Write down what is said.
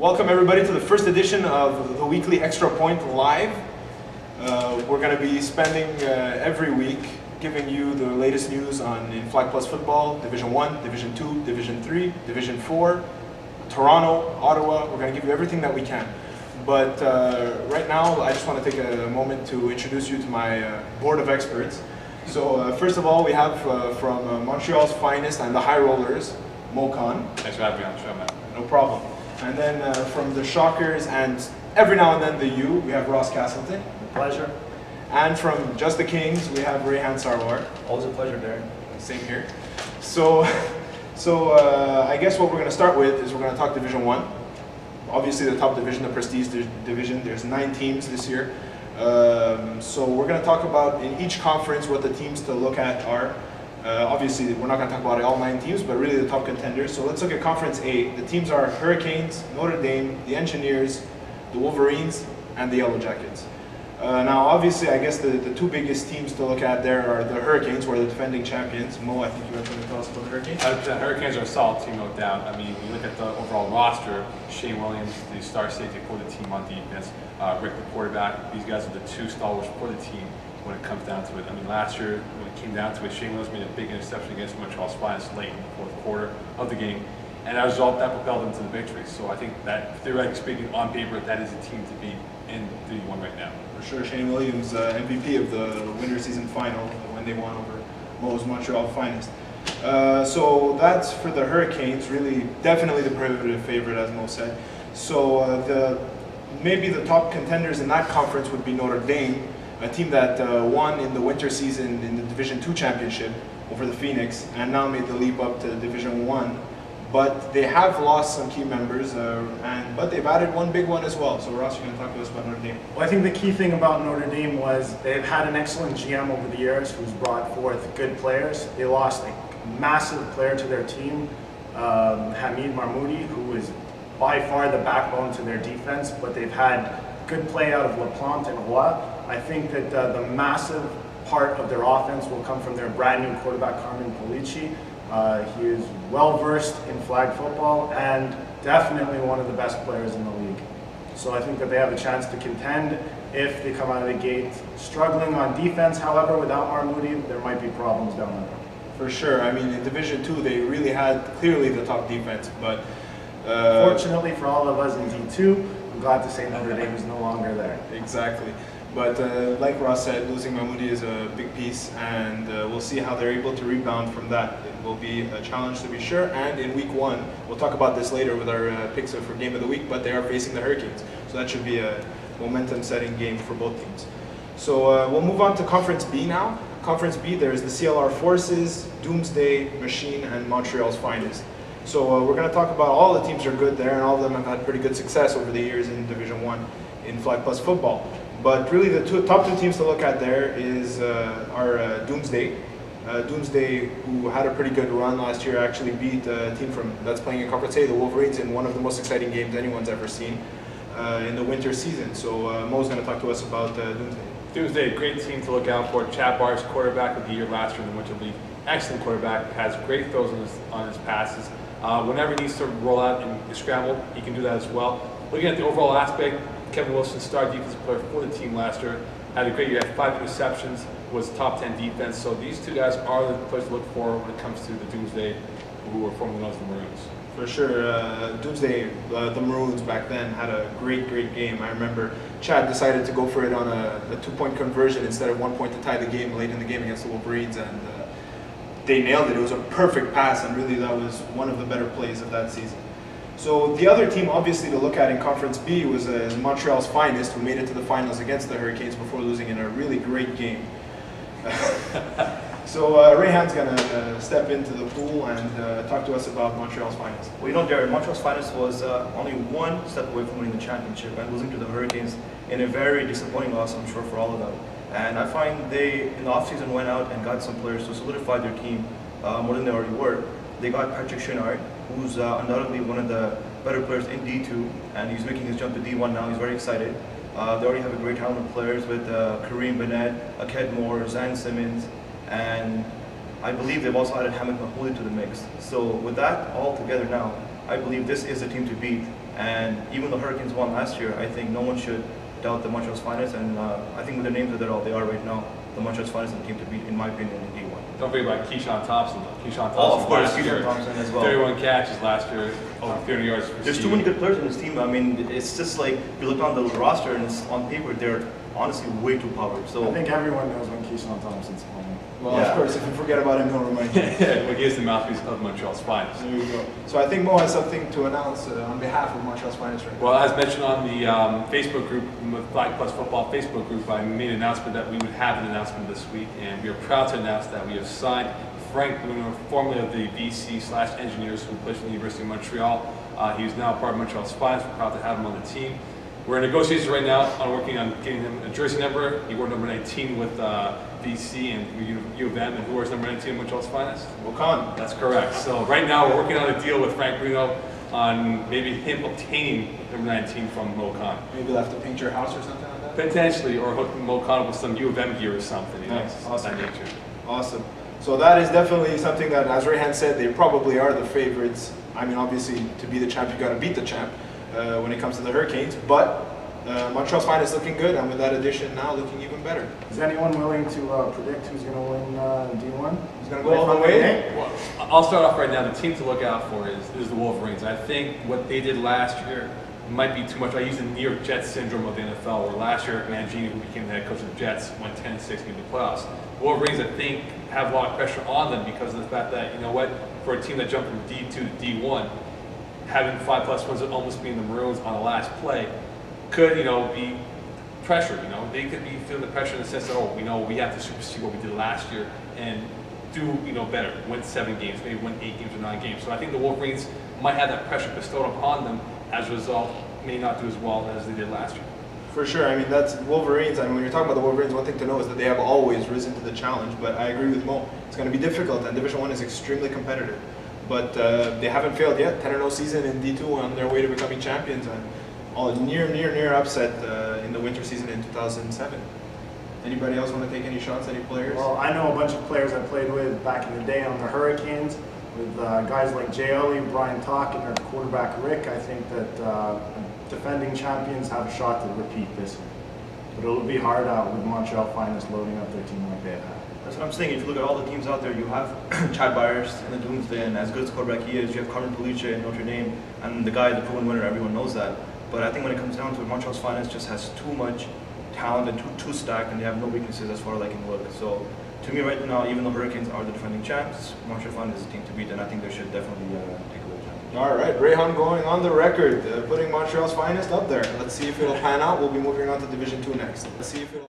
Welcome everybody to the first edition of the weekly Extra Point Live. We're going to be spending every week giving you the latest news in FlagPlus football, Division 1, Division 2, Division 3, Division 4, Toronto, Ottawa. We're going to give you everything that we can. But right now, I just want to take a moment to introduce you to my board of experts. So first of all, we have from Montreal's finest and the high rollers, Mokan. Thanks for having me on the show, man. No problem. And then from the Shockers and every now and then the U, we have Ross Castleton. A pleasure. And from Just the Kings, we have Rehan Sarwar. Always a pleasure, Darren. Same here. So I guess what we're going to start with is we're going to talk Division 1. Obviously the top division, the prestige division. There's 9 teams this year. So we're going to talk about in each conference what the teams to look at are. Obviously, we're not going to talk about all 9 teams, but really the top contenders. So let's look at Conference A. The teams are Hurricanes, Notre Dame, the Engineers, the Wolverines, and the Yellow Jackets. Now, obviously, I guess the 2 biggest teams to look at there are the Hurricanes, who are the defending champions. Mo, I think you have something to tell us about the Hurricanes? The Hurricanes are a solid team, no doubt. I mean, when you look at the overall roster, Shane Williams, the star safety for the team on defense, Rick, the quarterback, these guys are the 2 stalwarts for the team when it comes down to it. I mean, last year, when it came down to it, Shane Williams made a big interception against Montreal's finest late in the 4th quarter of the game. And as a result, that propelled them to the victory. So I think that, theoretically speaking, on paper, that is a team to beat in D1 right now. For sure, Shane Williams, MVP of the winter season final when they won over Mo's Montreal finest. So that's for the Hurricanes, really, definitely the prohibitive favorite, as Mo said. So maybe the top contenders in that conference would be Notre Dame, a team that won in the winter season in the Division 2 championship over the Phoenix and now made the leap up to Division 1. But they have lost some key members, but they've added one big one as well. So Ross, you're going to talk to us about Notre Dame. Well, I think the key thing about Notre Dame was they've had an excellent GM over the years who's brought forth good players. They lost a massive player to their team, Hamid Marmoudi, who is by far the backbone to their defense, but they've had good play out of LaPlante and Roy. I think that the massive part of their offense will come from their brand new quarterback, Carmen Polici. He is well versed in flag football and definitely one of the best players in the league. So I think that they have a chance to contend if they come out of the gate struggling on defense. However, without Marmoudi, there might be problems down the road. For sure. I mean, in Division 2, they really had clearly the top defense, but fortunately for all of us in D2, I'm glad to say Notre Dame is no longer there. Exactly. But like Ross said, losing Mahmoudi is a big piece, and we'll see how they're able to rebound from that. It will be a challenge to be sure, and in week 1, we'll talk about this later with our picks for game of the week, but they are facing the Hurricanes. So that should be a momentum-setting game for both teams. So we'll move on to Conference B now. Conference B, there's the CLR Forces, Doomsday, Machine, and Montreal's finest. So we're going to talk about all the teams are good there, and all of them have had pretty good success over the years in Division 1 in FlagPlus football. But really the top 2 teams to look at there are Doomsday. Doomsday, who had a pretty good run last year, actually beat a team that's playing in Conference A, the Wolverines, in one of the most exciting games anyone's ever seen in the winter season. So Mo's going to talk to us about Doomsday. Doomsday, a great team to look out for. Chad Barnes, quarterback of the year last year in the Winter League. Excellent quarterback, has great throws on his passes. Whenever he needs to roll out and scramble, he can do that as well. Looking at the overall aspect, Kevin Wilson, star defensive player for the team last year, had a great year, had 5 interceptions, was top 10 defense. So these 2 guys are the players to look for when it comes to the Doomsday, who were formerly known as the Maroons. For sure, Doomsday, the Maroons back then had a great game. I remember Chad decided to go for it on a 2-point conversion instead of 1 point to tie the game late in the game against the Wolverines, and they nailed it. It was a perfect pass, and really that was one of the better plays of that season. So the other team, obviously, to look at in Conference B was Montreal's finest, who made it to the finals against the Hurricanes before losing in a really great game. So Rehan's going to step into the pool and talk to us about Montreal's finest. Well, you know, Jared, Montreal's finest was only 1 step away from winning the championship and losing to the Hurricanes in a very disappointing loss, I'm sure, for all of them. And I find they, in the offseason, went out and got some players to solidify their team more than they already were. They got Patrick Chenard, who's undoubtedly one of the better players in D2, and he's making his jump to D1 now. He's very excited. They already have a great talent of players with Kareem Bennett, Aked Moore, Zan Simmons, and I believe they've also added Hamid Mahmoudi to the mix. So with that all together now, I believe this is the team to beat And even the Hurricanes won last year, I think no one should doubt the Montreal's finest. And I think with their names that they are right now, the Montreal's finest and the team to beat, in my opinion, in D1. Don't forget about Keyshawn Thompson, though. Keyshawn Thompson, Oh, of course, last year, Keyshawn Thompson as well. 31 catches last year, over 30 yards receiving. There's too many good players in this team. I mean, it's just like, you look on the roster and it's on paper, they're honestly way too powered. So I think everyone knows when Keyshawn Thompson's playing. Well, Yeah. of course, if you forget about him, he'll remind you. Well, he is the mouthpiece of Montreal's finest. There you go. So I think Mo has something to announce on behalf of Montreal's finest right now. Well, as mentioned on the Facebook group, the FlagPlus Football Facebook group, I made an announcement that we would have an announcement this week, and we are proud to announce that we have signed Frank Bruno, formerly of the VC/Engineers, who plays for the University of Montreal. He is now part of Montreal's finest. We're proud to have him on the team. We're in negotiations right now on working on getting him a jersey number. He wore number 19 with VC and U of M, and who wears number 19 in Montreal's finest? Mokan. That's correct. So right now we're working on a deal with Frank Bruno on maybe him obtaining number 19 from Mokan. Maybe you'll have to paint your house or something like that? Potentially, or hook Mokan with some U of M gear or something. Nice. Of that nature. Awesome. So that is definitely something that, as Rehan said, they probably are the favorites. I mean, obviously, to be the champ, you got to beat the champ when it comes to the Hurricanes. But Montreal's finest looking good, and with that addition now looking even better. Is anyone willing to predict who's going to win D1? He's going to go all the way. Well, I'll start off right now. The team to look out for is the Wolverines. I think what they did last year might be too much. I use the New York Jets syndrome of the NFL, where last year Mangini, who became the head coach of the Jets, went 10-6 in the playoffs. The Wolverines, I think, have a lot of pressure on them because of the fact that, you know what, for a team that jumped from D2 to D1, having 5+ wins and almost being the Maroons on the last play could, you know, be pressure. You know, they could be feeling the pressure in the sense that, oh, we know we have to supersede what we did last year and do, you know, better, win 7 games, maybe win 8 games or 9 games. So I think the Wolverines might have that pressure bestowed upon them. As a result, may not do as well as they did last year. For sure. I mean, that's Wolverines. I mean, when you're talking about the Wolverines, one thing to know is that they have always risen to the challenge. But I agree with Mo. It's going to be difficult, and Division 1 is extremely competitive. But they haven't failed yet. 10-0 season in D2 on their way to becoming champions, and all near upset in the winter season in 2007. Anybody else want to take any shots? Any players? Well, I know a bunch of players I played with back in the day on the Hurricanes, with guys like Jay Ellie, Brian Talk, and their quarterback Rick. I think that defending champions have a shot to repeat this year. But it'll be hard out with Montreal finest loading up their team like they have. that's what I'm saying. If you look at all the teams out there, you have Chad Byers in the Doomsday, and as good as quarterback he is, you have Carmen Pulice in Notre Dame, and the guy, the proven winner, everyone knows that. But I think when it comes down to it, Montreal's finest just has too much talent and too stacked, and they have no weaknesses as far as I can look. So to me right now, even though Hurricanes are the defending champs, Montreal finest is a team to beat, and I think they should definitely take away the championship. All right, Rehan going on the record, putting Montreal's finest up there. Let's see if it'll pan out. We'll be moving on to Division 2 next. Let's see if it'll